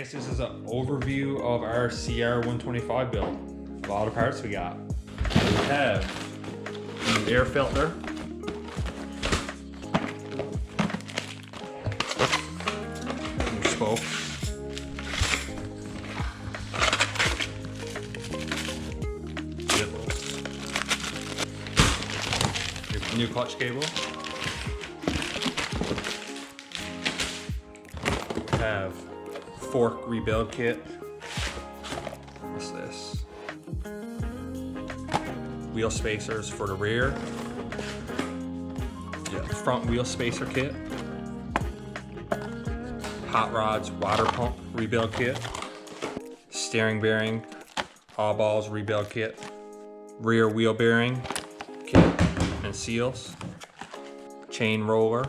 guess this is an overview of our CR125 build. A lot of parts we got. We have an air filter, new spokes, new clutch cable. We have fork rebuild kit. What's this? Wheel spacers for the rear. Yeah, front wheel spacer kit. Hot rods water pump rebuild kit. Steering bearing, all balls rebuild kit. Rear wheel bearing kit and seals. Chain roller.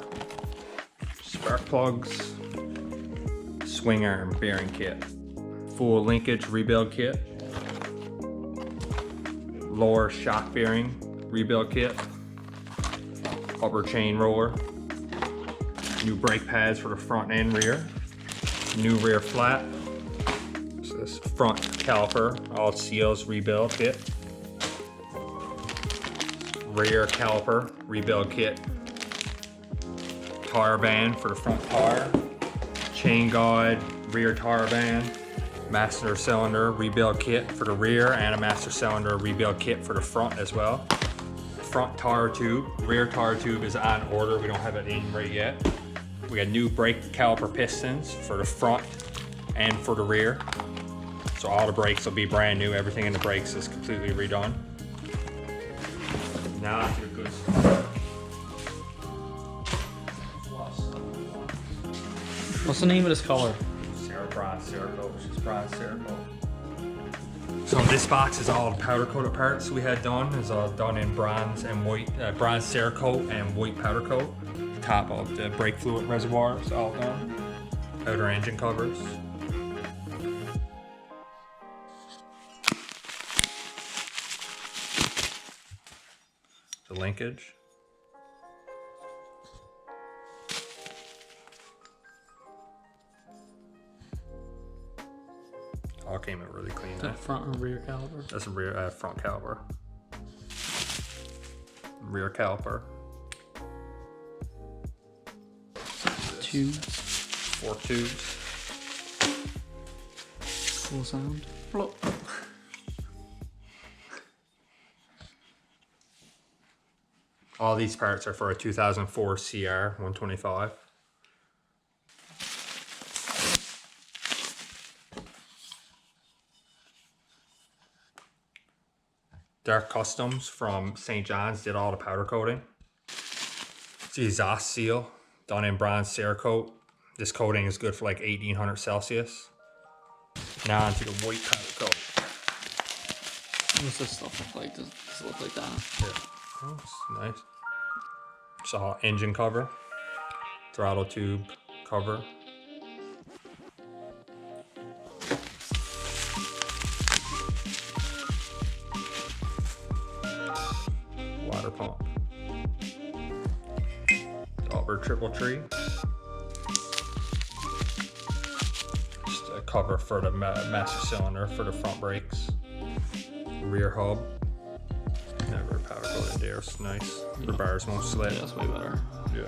Spark plugs. Swing arm bearing kit. Full linkage rebuild kit. Lower shock bearing rebuild kit. Upper chain roller. New brake pads for the front and rear. New rear flat. So this front caliper, all seals rebuild kit. Rear caliper rebuild kit. Tire band for the front tire. Chain guide, rear tire band. Master cylinder rebuild kit for the rear and a master cylinder rebuild kit for the front as well. Front tire tube, rear tire tube is on order. We don't have it in right yet. We got new brake caliper pistons for the front and for the rear. So all the brakes will be brand new. Everything in the brakes is completely redone. Now onto the good stuff. What's the name of this color? Bronze Cerakote, which is bronze Cerakote. So this box is all the powder coated parts we had done. It's all done in bronze and white, bronze Cerakote and white powder coat. Top of the brake fluid reservoir is all done. Outer engine covers. The linkage. All came in really clean. The front and rear caliper? That's a rear front caliper. Rear caliper. Tubes. 4 tubes. Full sound. Flop. All these parts are for a 2004 CR125. Dark Customs from St. John's did all the powder coating. It's the exhaust seal done in bronze Cerakote. This coating is good for like 1800 Celsius. Now onto the white powder coat. What's this stuff look like? Does it look like that? Yeah, oh, it's nice. It's all engine cover, throttle tube cover. Water pump. Upper triple tree. Just a cover for the master cylinder for the front brakes. Rear hub. Never powder coated there, it's nice. The bars won't slip. Yeah, that's way better. Yeah.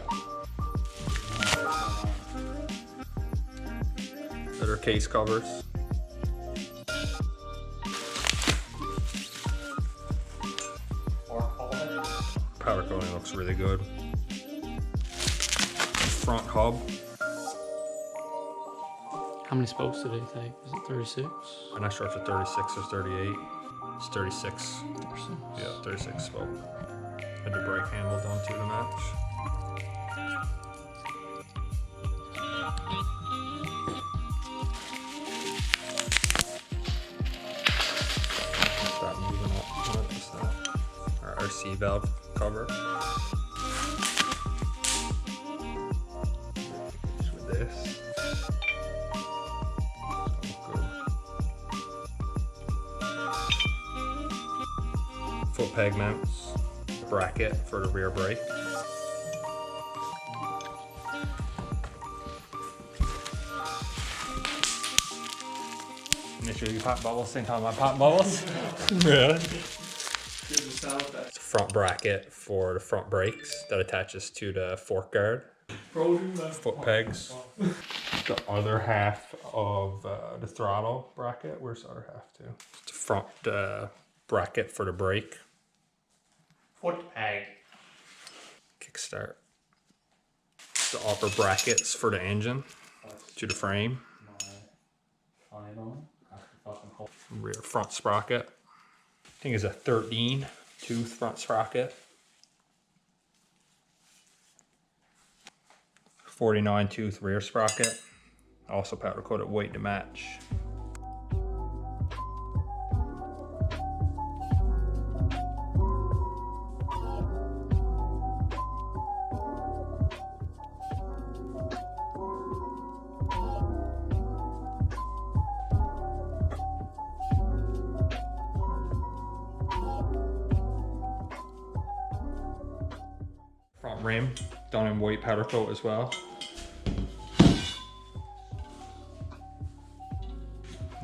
Other case covers. Powder coating looks really good. Front hub. How many spokes did they take? Was it 36? I'm not sure if it's 36 or 38. It's 36. 36. Yeah, 36 spoke. Had the brake handle done to the match. Stop moving up. What is that? Our RC valve cover. With this. Foot peg mounts, bracket for the rear brake. picture. You pop bubbles, same time I pop bubbles. Really? It's a front bracket for the front brakes that attaches to the fork guard. Foot pegs. The other half of the throttle bracket. Where's the other half too? It's the front bracket for the brake. Foot peg. Kickstart. The upper brackets for the engine to the frame. Rear front sprocket. I think it's a 13 tooth front sprocket. 49 tooth rear sprocket. Also powder coated white to match. Front rim done in white powder coat as well.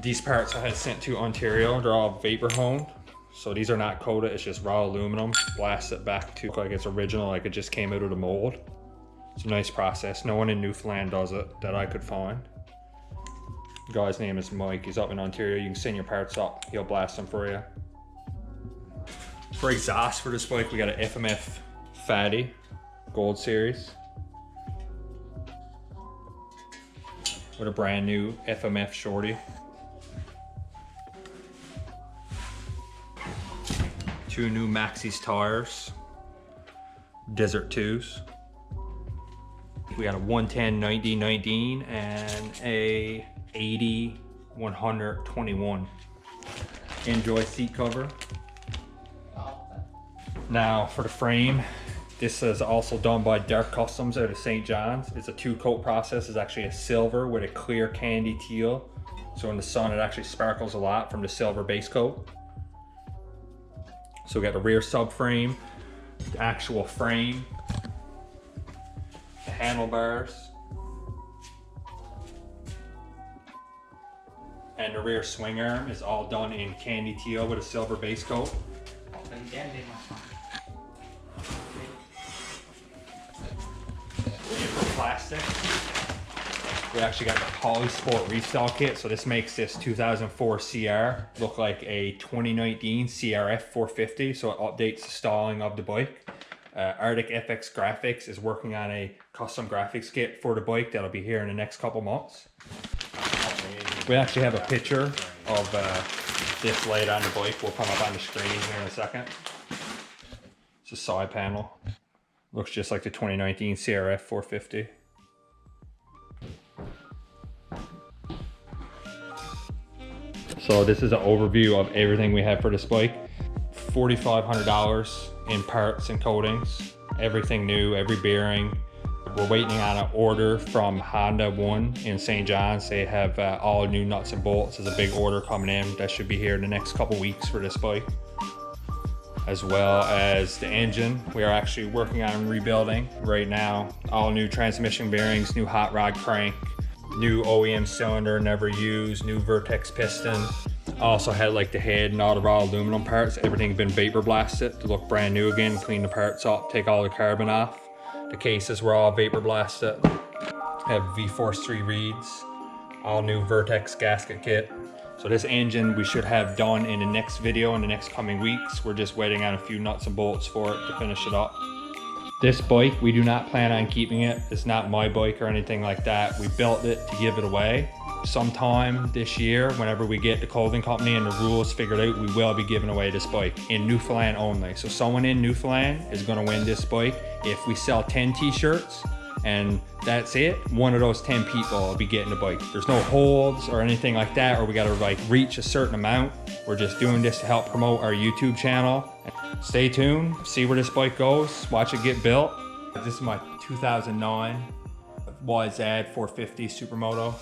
These parts I had sent to Ontario, they're all vapor honed. So these are not coated, it's just raw aluminum. Blast it back to look like it's original, like it just came out of the mold. It's a nice process. No one in Newfoundland does it that I could find. The guy's name is Mike, he's up in Ontario. You can send your parts up, he'll blast them for you. For exhaust for this bike, we got an FMF Fatty Gold Series. With a brand new FMF Shorty. 2 new Maxxis tires, Desert 2s. We got a 110 90 19 and a 80 121. Enjoy seat cover. Now for the frame, this is also done by Dark Customs out of St. John's. It's a 2-coat process. It's actually a silver with a clear candy teal. So in the sun it actually sparkles a lot from the silver base coat. So we got the rear subframe, the actual frame, the handlebars, and the rear swing arm is all done in candy teal with a silver base coat. Plastic. We actually got the Polysport Restyle Kit, so this makes this 2004 CR look like a 2019 CRF 450, so it updates the styling of the bike. Arctic FX Graphics is working on a custom graphics kit for the bike that'll be here in the next couple months. We actually have a picture of this laid on the bike. Will come up on the screen here in a second. It's a side panel. Looks just like the 2019 CRF 450. So this is an overview of everything we have for this bike. $4,500 in parts and coatings. Everything new, every bearing. We're waiting on an order from Honda One in St. John's. They have all new nuts and bolts. There's a big order coming in that should be here in the next couple weeks for this bike. As well as the engine. We are actually working on rebuilding right now. All new transmission bearings, new hot rod crank, new OEM cylinder, never used, new Vertex piston. Also had like the head and all the raw aluminum parts. Everything's been vapor blasted to look brand new again. Clean the parts up, take all the carbon off. The cases were all vapor blasted. Have V-Force 3 reeds, all new Vertex gasket kit. So this engine we should have done in the next video in the next coming weeks. We're just waiting on a few nuts and bolts for it to finish it up. This bike, we do not plan on keeping it. It's not my bike or anything like that. We built it to give it away. Sometime this year, whenever we get the clothing company and the rules figured out, we will be giving away this bike in Newfoundland only. So someone in Newfoundland is gonna win this bike. If we sell 10 t-shirts and that's it, one of those 10 people will be getting the bike. There's no holds or anything like that, or we gotta like reach a certain amount. We're just doing this to help promote our YouTube channel. Stay tuned, see where this bike goes, watch it get built. This is my 2009 YZ 450 Supermoto.